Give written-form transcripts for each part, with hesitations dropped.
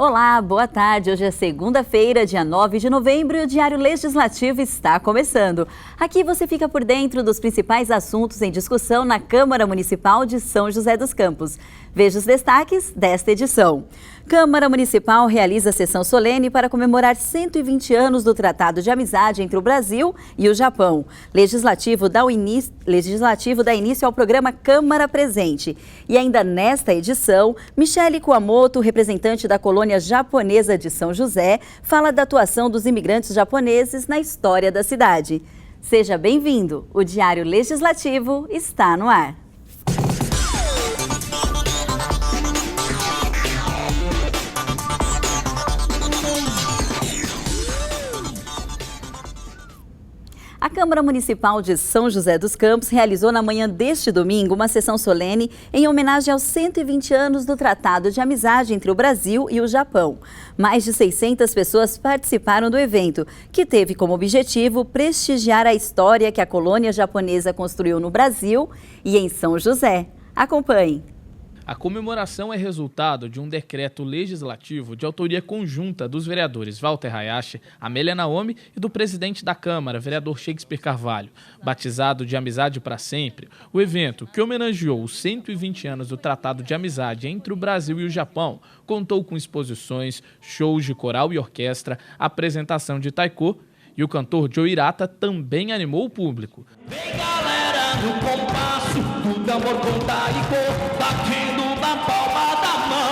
Olá, boa tarde. Hoje é segunda-feira, dia 9 de novembro, e o Diário Legislativo está começando. Aqui você fica por dentro dos principais assuntos em discussão na Câmara Municipal de São José dos Campos. Veja os destaques desta edição. Câmara Municipal realiza sessão solene para comemorar 120 anos do Tratado de Amizade entre o Brasil e o Japão. Legislativo dá início ao programa Câmara Presente. E ainda nesta edição, Michele Kuamoto, representante da colônia japonesa de São José, fala da atuação dos imigrantes japoneses na história da cidade. Seja bem-vindo, o Diário Legislativo está no ar. A Câmara Municipal de São José dos Campos realizou na manhã deste domingo uma sessão solene em homenagem aos 120 anos do Tratado de Amizade entre o Brasil e o Japão. Mais de 600 pessoas participaram do evento, que teve como objetivo prestigiar a história que a colônia japonesa construiu no Brasil e em São José. Acompanhe. A comemoração é resultado de um decreto legislativo de autoria conjunta dos vereadores Walter Hayashi, Amélia Naomi e do presidente da Câmara, vereador Shakespeare Carvalho. Batizado de Amizade para Sempre, o evento, que homenageou os 120 anos do Tratado de Amizade entre o Brasil e o Japão, contou com exposições, shows de coral e orquestra, apresentação de taiko, e o cantor Joe Hirata também animou o público. Vem galera, no compasso, do tambor com taiko, batendo na palma da mão.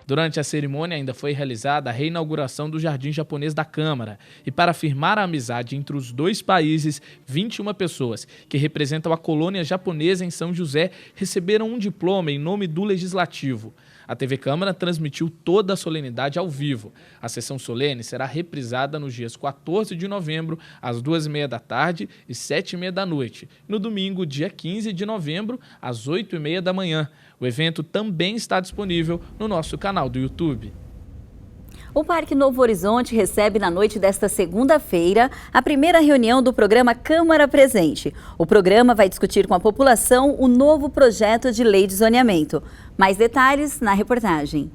Durante a cerimônia ainda foi realizada a reinauguração do Jardim Japonês da Câmara. E para afirmar a amizade entre os dois países, 21 pessoas, que representam a colônia japonesa em São José, receberam um diploma em nome do Legislativo. A TV Câmara transmitiu toda a solenidade ao vivo. A sessão solene será reprisada nos dias 14 de novembro, às 2h30 da tarde e 7h30 da noite. No domingo, dia 15 de novembro, às 8h30 da manhã. O evento também está disponível no nosso canal do YouTube. O Parque Novo Horizonte recebe na noite desta segunda-feira a primeira reunião do programa Câmara Presente. O programa vai discutir com a população o novo projeto de lei de zoneamento. Mais detalhes na reportagem.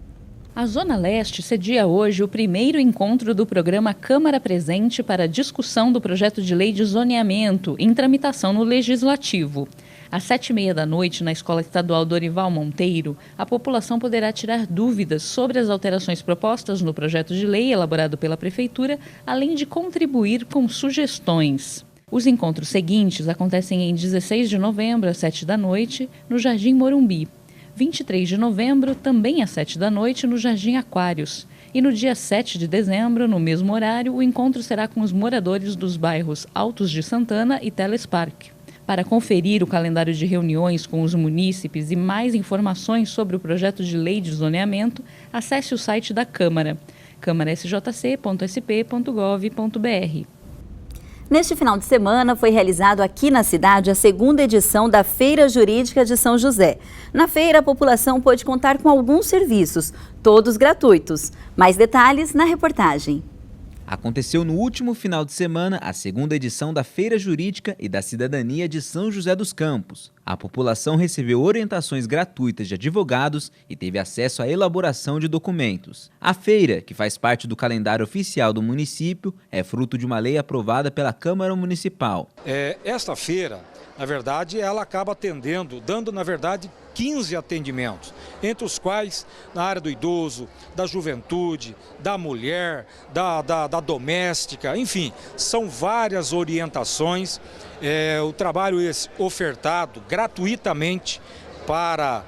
A Zona Leste cedia hoje o primeiro encontro do programa Câmara Presente para discussão do projeto de lei de zoneamento em tramitação no Legislativo. Às 7h30 da noite, na Escola Estadual Dorival Monteiro, a população poderá tirar dúvidas sobre as alterações propostas no projeto de lei elaborado pela Prefeitura, além de contribuir com sugestões. Os encontros seguintes acontecem em 16 de novembro, às 7 da noite, no Jardim Morumbi. 23 de novembro, também às 7 da noite, no Jardim Aquários. E no dia 7 de dezembro, no mesmo horário, o encontro será com os moradores dos bairros Altos de Santana e Teles Parque. Para conferir o calendário de reuniões com os munícipes e mais informações sobre o projeto de lei de zoneamento, acesse o site da Câmara, câmarasjc.sp.gov.br. Neste final de semana foi realizado aqui na cidade a segunda edição da Feira Jurídica de São José. Na feira, a população pôde contar com alguns serviços, todos gratuitos. Mais detalhes na reportagem. Aconteceu no último final de semana a segunda edição da Feira Jurídica e da Cidadania de São José dos Campos. A população recebeu orientações gratuitas de advogados e teve acesso à elaboração de documentos. A feira, que faz parte do calendário oficial do município, é fruto de uma lei aprovada pela Câmara Municipal. Esta feira, na verdade, ela acaba atendendo, dando, na verdade, 15 atendimentos, entre os quais na área do idoso, da juventude, da mulher, da doméstica, enfim, são várias orientações. O trabalho esse ofertado gratuitamente para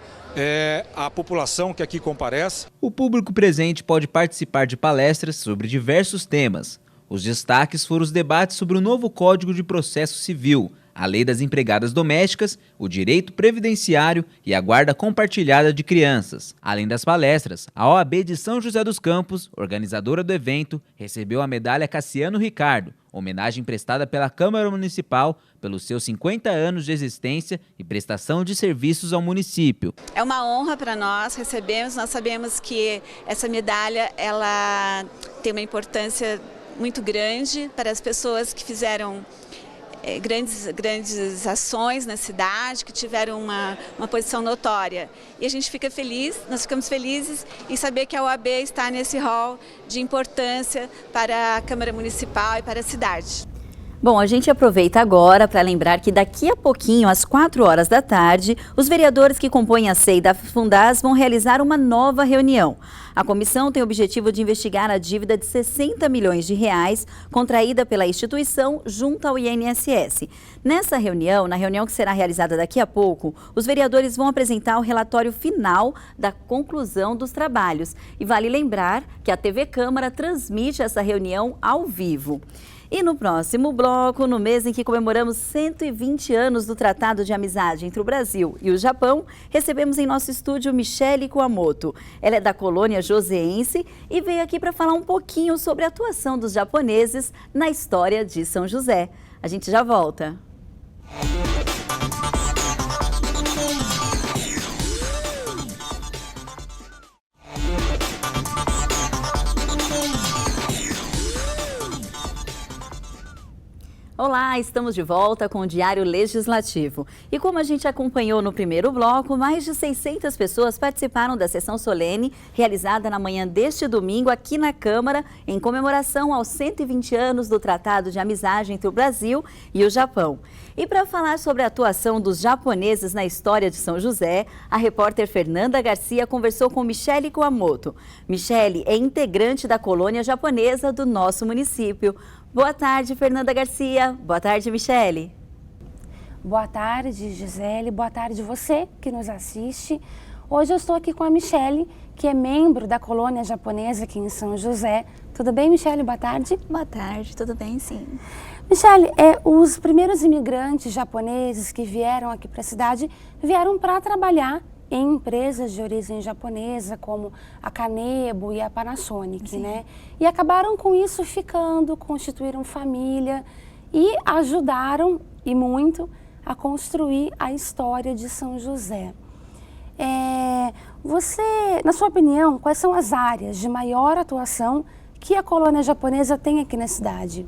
a população que aqui comparece. O público presente pode participar de palestras sobre diversos temas. Os destaques foram os debates sobre o novo Código de Processo Civil, a Lei das Empregadas Domésticas, o Direito Previdenciário e a Guarda Compartilhada de Crianças. Além das palestras, a OAB de São José dos Campos, organizadora do evento, recebeu a medalha Cassiano Ricardo, homenagem prestada pela Câmara Municipal pelos seus 50 anos de existência e prestação de serviços ao município. É uma honra para nós, nós sabemos que essa medalha ela tem uma importância muito grande para as pessoas que fizeram grandes ações na cidade que tiveram uma posição notória. E a gente fica feliz, nós ficamos felizes em saber que a OAB está nesse rol de importância para a Câmara Municipal e para a cidade. Bom, a gente aproveita agora para lembrar que daqui a pouquinho, às 4 horas da tarde, os vereadores que compõem a SEI da Fundaz vão realizar uma nova reunião. A comissão tem o objetivo de investigar a dívida de 60 milhões de reais contraída pela instituição junto ao INSS. Nessa reunião, na reunião que será realizada daqui a pouco, os vereadores vão apresentar o relatório final da conclusão dos trabalhos. E vale lembrar que a TV Câmara transmite essa reunião ao vivo. E no próximo bloco, no mês em que comemoramos 120 anos do Tratado de Amizade entre o Brasil e o Japão, recebemos em nosso estúdio Michele Kuamoto. Ela é da colônia joseense e veio aqui para falar um pouquinho sobre a atuação dos japoneses na história de São José. A gente já volta. Olá, estamos de volta com o Diário Legislativo. E como a gente acompanhou no primeiro bloco, mais de 600 pessoas participaram da sessão solene realizada na manhã deste domingo aqui na Câmara, em comemoração aos 120 anos do Tratado de Amizade entre o Brasil e o Japão. E para falar sobre a atuação dos japoneses na história de São José, a repórter Fernanda Garcia conversou com Michele Kuamoto. Michele é integrante da colônia japonesa do nosso município. Boa tarde, Fernanda Garcia. Boa tarde, Michele. Boa tarde, Gisele. Boa tarde você que nos assiste. Hoje eu estou aqui com a Michele, que é membro da colônia japonesa aqui em São José. Tudo bem, Michele? Boa tarde. Boa tarde, tudo bem, sim. Michele, os primeiros imigrantes japoneses que vieram aqui para a cidade vieram para trabalhar em empresas de origem japonesa, como a Kanebo e a Panasonic, sim, né? E acabaram com isso ficando, constituíram família e ajudaram, e muito, a construir a história de São José. Você, na sua opinião, quais são as áreas de maior atuação que a colônia japonesa tem aqui na cidade?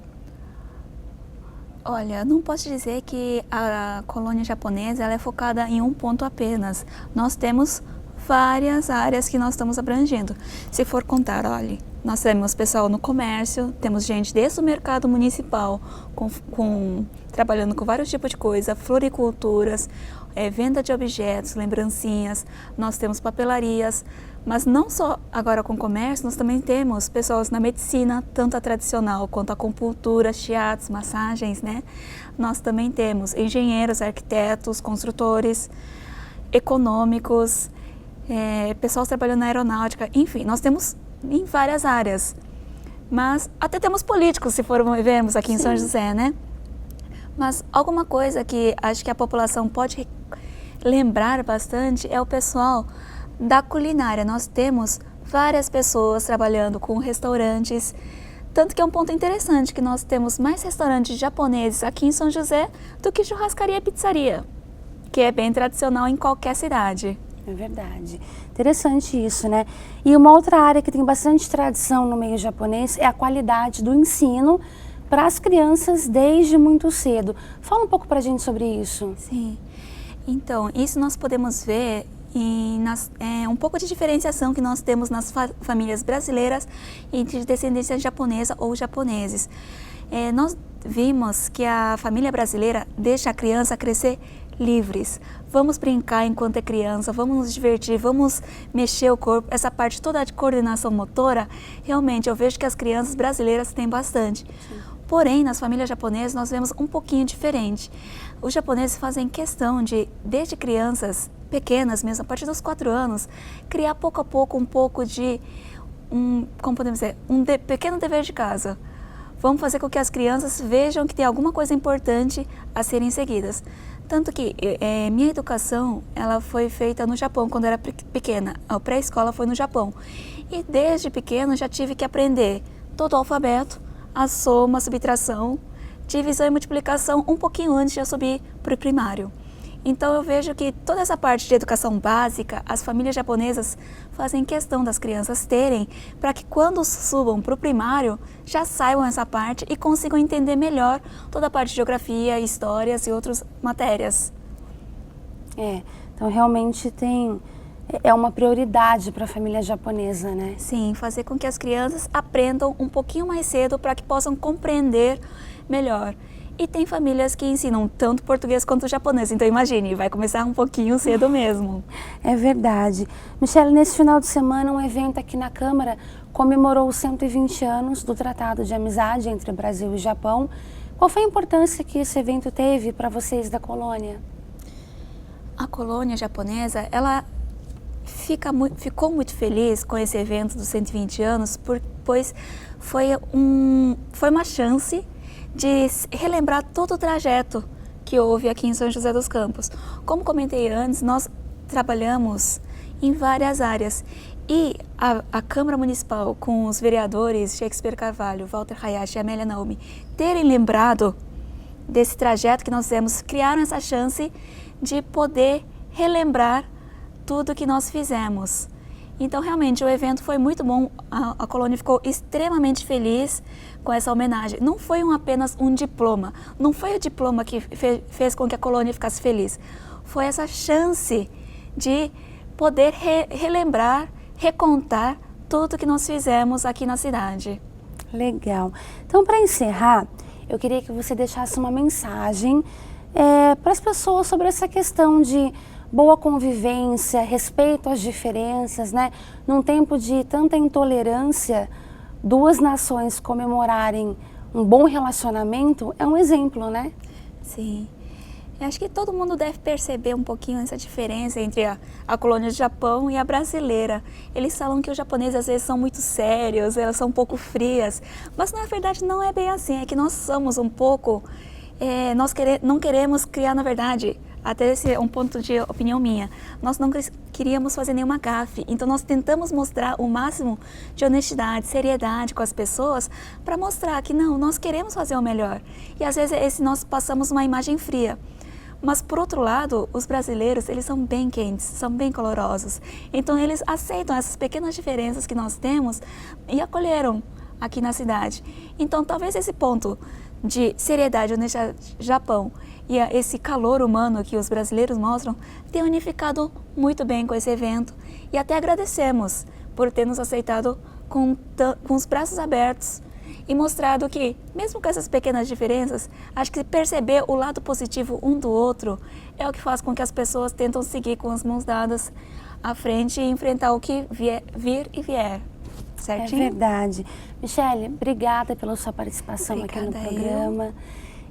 Olha, não posso dizer que a colônia japonesa ela é focada em um ponto apenas. Nós temos várias áreas que nós estamos abrangendo. Se for contar, olha, nós temos pessoal no comércio, temos gente desde o mercado municipal, trabalhando com vários tipos de coisa, floriculturas, venda de objetos, lembrancinhas, nós temos papelarias, mas não só agora com comércio, nós também temos pessoas na medicina, tanto a tradicional quanto a acupuntura, shiatsu, massagens, né? Nós também temos engenheiros, arquitetos, construtores, econômicos, pessoas trabalhando na aeronáutica, enfim, nós temos em várias áreas. Mas até temos políticos, se formos vermos aqui em São José, né? Mas alguma coisa que acho que a população pode lembrar bastante é o pessoal da culinária. Nós temos várias pessoas trabalhando com restaurantes, tanto que é um ponto interessante que nós temos mais restaurantes japoneses aqui em São José do que churrascaria e pizzaria, que é bem tradicional em qualquer cidade. É verdade. Interessante isso, né? E uma outra área que tem bastante tradição no meio japonês é a qualidade do ensino para as crianças desde muito cedo. Fala um pouco para a gente sobre isso. Sim. Então, isso nós podemos ver um pouco de diferenciação que nós temos nas famílias brasileiras e de descendência japonesa ou japoneses. Nós vimos que a família brasileira deixa a criança crescer livres. Vamos brincar enquanto é criança, vamos nos divertir, vamos mexer o corpo. Essa parte toda de coordenação motora, realmente eu vejo que as crianças brasileiras têm bastante. Sim. Porém, nas famílias japonesas nós vemos um pouquinho diferente. Os japoneses fazem questão de, desde crianças pequenas mesmo, a partir dos 4 anos, criar pouco a pouco um pouco de, como podemos dizer, pequeno dever de casa. Vamos fazer com que as crianças vejam que tem alguma coisa importante a serem seguidas. Tanto que minha educação ela foi feita no Japão quando eu era pequena. A pré-escola foi no Japão. E desde pequeno já tive que aprender todo o alfabeto, a soma, a subtração, divisão e multiplicação um pouquinho antes de eu subir para o primário. Então eu vejo que toda essa parte de educação básica, as famílias japonesas fazem questão das crianças terem, para que quando subam para o primário, já saibam essa parte e consigam entender melhor toda a parte de geografia, histórias e outras matérias. Então realmente é uma prioridade para a família japonesa, né? Sim, fazer com que as crianças aprendam um pouquinho mais cedo para que possam compreender melhor. E tem famílias que ensinam tanto português quanto japonês, então imagine, vai começar um pouquinho cedo mesmo. É verdade. Michele, nesse final de semana, um evento aqui na Câmara comemorou os 120 anos do Tratado de Amizade entre Brasil e Japão. Qual foi a importância que esse evento teve para vocês da colônia? A colônia japonesa, ela ficou muito feliz com esse evento dos 120 anos, pois foi uma chance de relembrar todo o trajeto que houve aqui em São José dos Campos. Como comentei antes, nós trabalhamos em várias áreas e a Câmara Municipal, com os vereadores Shakespeare Carvalho, Walter Hayashi e Amélia Naomi, terem lembrado desse trajeto que nós fizemos, criaram essa chance de poder relembrar tudo que nós fizemos. Então, realmente, o evento foi muito bom, a colônia ficou extremamente feliz com essa homenagem. Não foi apenas um diploma, não foi o diploma que fez com que a colônia ficasse feliz, foi essa chance de poder relembrar, recontar tudo que nós fizemos aqui na cidade. Legal. Então, para encerrar, eu queria que você deixasse uma mensagem para as pessoas sobre essa questão de boa convivência, respeito às diferenças, né? Num tempo de tanta intolerância, duas nações comemorarem um bom relacionamento é um exemplo, né? Sim. Eu acho que todo mundo deve perceber um pouquinho essa diferença entre a colônia do Japão e a brasileira. Eles falam que os japoneses às vezes são muito sérios, elas são um pouco frias, mas na verdade não é bem assim, é que nós somos um pouco... nós não queremos criar, na verdade, até esse é um ponto de opinião minha, nós não queríamos fazer nenhuma gafe, então nós tentamos mostrar o máximo de honestidade, seriedade com as pessoas, para mostrar que não, nós queremos fazer o melhor. E às vezes nós passamos uma imagem fria. Mas, por outro lado, os brasileiros, eles são bem quentes, são bem calorosos. Então, eles aceitam essas pequenas diferenças que nós temos e acolheram aqui na cidade. Então, talvez esse ponto de seriedade no Japão e esse calor humano que os brasileiros mostram tenha unificado muito bem com esse evento. E até agradecemos por ter nos aceitado com os braços abertos e mostrado que, mesmo com essas pequenas diferenças, acho que perceber o lado positivo um do outro é o que faz com que as pessoas tentam seguir com as mãos dadas à frente e enfrentar o que vir e vier. Certinho? É verdade. Michele, obrigada pela sua participação aqui no programa.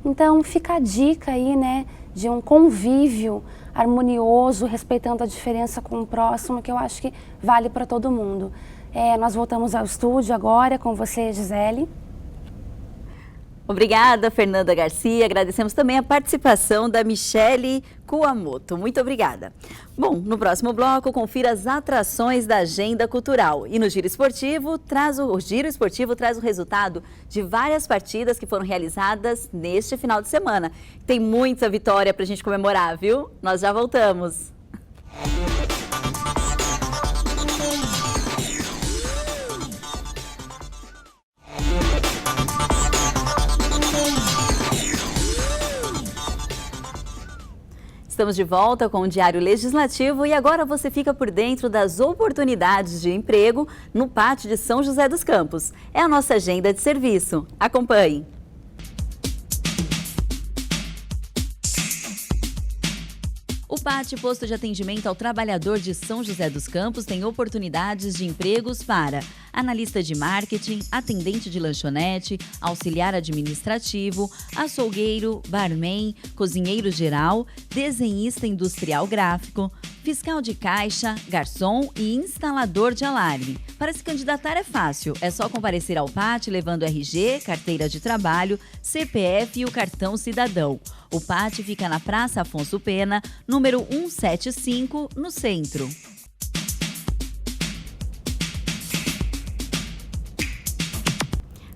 Então, fica a dica aí, né, de um convívio harmonioso, respeitando a diferença com o próximo, que eu acho que vale para todo mundo. Nós voltamos ao estúdio agora com você, Gisele. Obrigada, Fernanda Garcia. Agradecemos também a participação da Michele Kuamoto. Muito obrigada. Bom, no próximo bloco, confira as atrações da agenda cultural. E no Giro Esportivo, o Giro Esportivo traz o resultado de várias partidas que foram realizadas neste final de semana. Tem muita vitória para a gente comemorar, viu? Nós já voltamos. Estamos de volta com o Diário Legislativo e agora você fica por dentro das oportunidades de emprego no Pátio de São José dos Campos. É a nossa agenda de serviço. Acompanhe. O Pátio Posto de Atendimento ao Trabalhador de São José dos Campos tem oportunidades de empregos para analista de marketing, atendente de lanchonete, auxiliar administrativo, açougueiro, barman, cozinheiro geral, desenhista industrial gráfico, fiscal de caixa, garçom e instalador de alarme. Para se candidatar é fácil, é só comparecer ao pátio levando RG, carteira de trabalho, CPF e o cartão cidadão. O pátio fica na Praça Afonso Pena, número 175, no centro.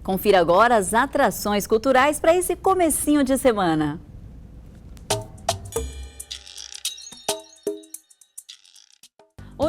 Confira agora as atrações culturais para esse comecinho de semana.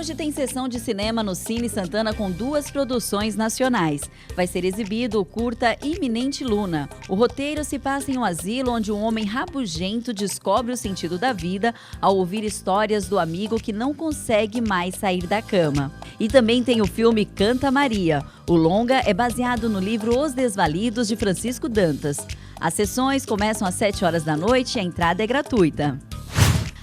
Hoje tem sessão de cinema no Cine Santana com 2 produções nacionais. Vai ser exibido o curta Iminente Luna. O roteiro se passa em um asilo onde um homem rabugento descobre o sentido da vida ao ouvir histórias do amigo que não consegue mais sair da cama. E também tem o filme Canta Maria. O longa é baseado no livro Os Desvalidos, de Francisco Dantas. As sessões começam às 7 horas da noite e a entrada é gratuita.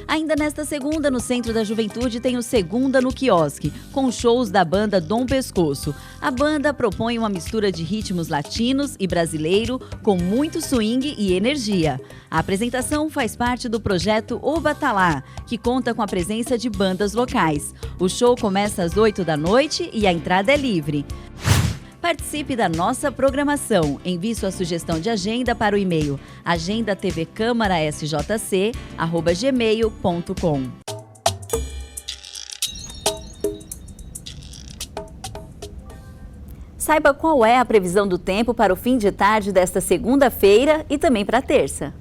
Ainda nesta segunda, no Centro da Juventude, tem o Segunda no Quiosque, com shows da banda Dom Pescoço. A banda propõe uma mistura de ritmos latinos e brasileiro, com muito swing e energia. A apresentação faz parte do projeto O Batalá, que conta com a presença de bandas locais. O show começa às 8 da noite e a entrada é livre. Participe da nossa programação. Envie sua sugestão de agenda para o e-mail agendatvcâmarasjc@gmail.com. Saiba qual é a previsão do tempo para o fim de tarde desta segunda-feira e também para a terça.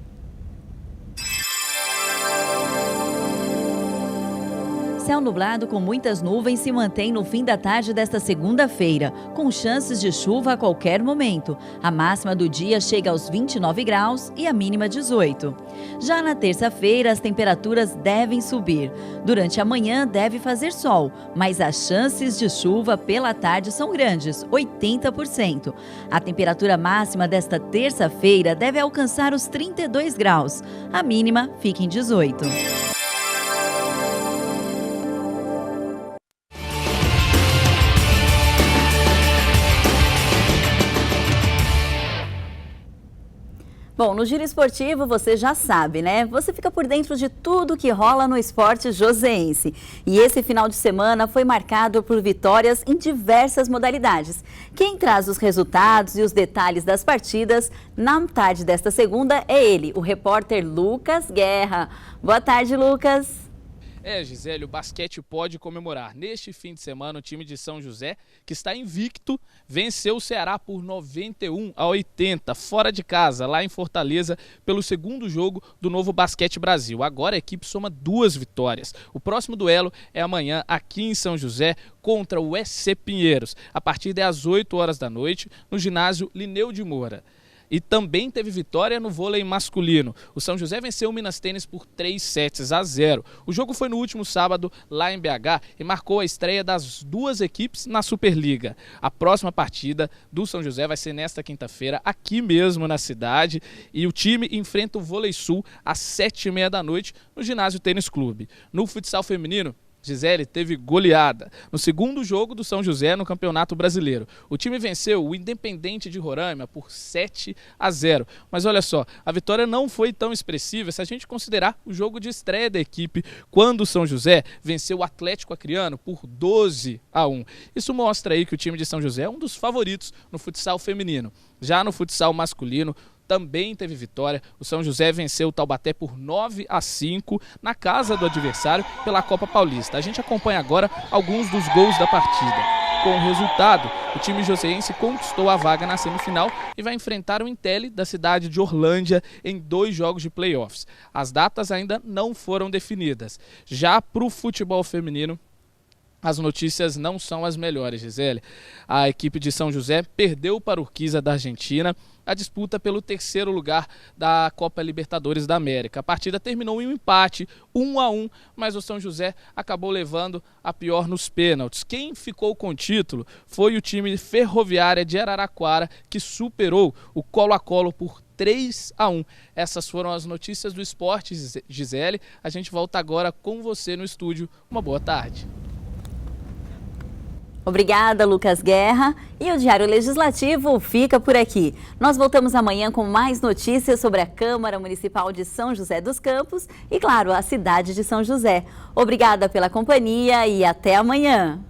Céu nublado com muitas nuvens se mantém no fim da tarde desta segunda-feira, com chances de chuva a qualquer momento. A máxima do dia chega aos 29 graus e a mínima 18. Já na terça-feira, as temperaturas devem subir. Durante a manhã deve fazer sol, mas as chances de chuva pela tarde são grandes, 80%. A temperatura máxima desta terça-feira deve alcançar os 32 graus. A mínima fica em 18. Bom, no Giro Esportivo você já sabe, né? Você fica por dentro de tudo que rola no esporte joseense. E esse final de semana foi marcado por vitórias em diversas modalidades. Quem traz os resultados e os detalhes das partidas na tarde desta segunda é ele, o repórter Lucas Guerra. Boa tarde, Lucas. Gisele, o basquete pode comemorar. Neste fim de semana, o time de São José, que está invicto, venceu o Ceará por 91-80, fora de casa, lá em Fortaleza, pelo segundo jogo do Novo Basquete Brasil. Agora a equipe soma 2 vitórias. O próximo duelo é amanhã, aqui em São José, contra o SC Pinheiros. A partida é às 8 horas da noite, no ginásio Lineu de Moura. E também teve vitória no vôlei masculino. O São José venceu o Minas Tênis por 3-0. O jogo foi no último sábado lá em BH e marcou a estreia das 2 equipes na Superliga. A próxima partida do São José vai ser nesta quinta-feira, aqui mesmo na cidade. E o time enfrenta o Vôlei Sul às 7h30 da noite no ginásio Tênis Clube. No futsal feminino, Gisele teve goleada no segundo jogo do São José no Campeonato Brasileiro. O time venceu o Independente de Roraima por 7-0. Mas olha só, a vitória não foi tão expressiva se a gente considerar o jogo de estreia da equipe, quando o São José venceu o Atlético Acreano por 12-1. Isso mostra aí que o time de São José é um dos favoritos no futsal feminino. Já no futsal masculino, também teve vitória. O São José venceu o Taubaté por 9-5 na casa do adversário pela Copa Paulista. A gente acompanha agora alguns dos gols da partida. Com o resultado, o time joseense conquistou a vaga na semifinal e vai enfrentar o Intelli da cidade de Orlândia em 2 jogos de playoffs. As datas ainda não foram definidas. Já para o futebol feminino, as notícias não são as melhores, Gisele. A equipe de São José perdeu para o Urquiza da Argentina a disputa pelo 3º lugar da Copa Libertadores da América. A partida terminou em um empate, 1-1, mas o São José acabou levando a pior nos pênaltis. Quem ficou com o título foi o time Ferroviária de Araraquara, que superou o Colo-a-Colo por 3-1. Essas foram as notícias do esporte, Gisele. A gente volta agora com você no estúdio. Uma boa tarde. Obrigada, Lucas Guerra. E o Diário Legislativo fica por aqui. Nós voltamos amanhã com mais notícias sobre a Câmara Municipal de São José dos Campos e, claro, a cidade de São José. Obrigada pela companhia e até amanhã.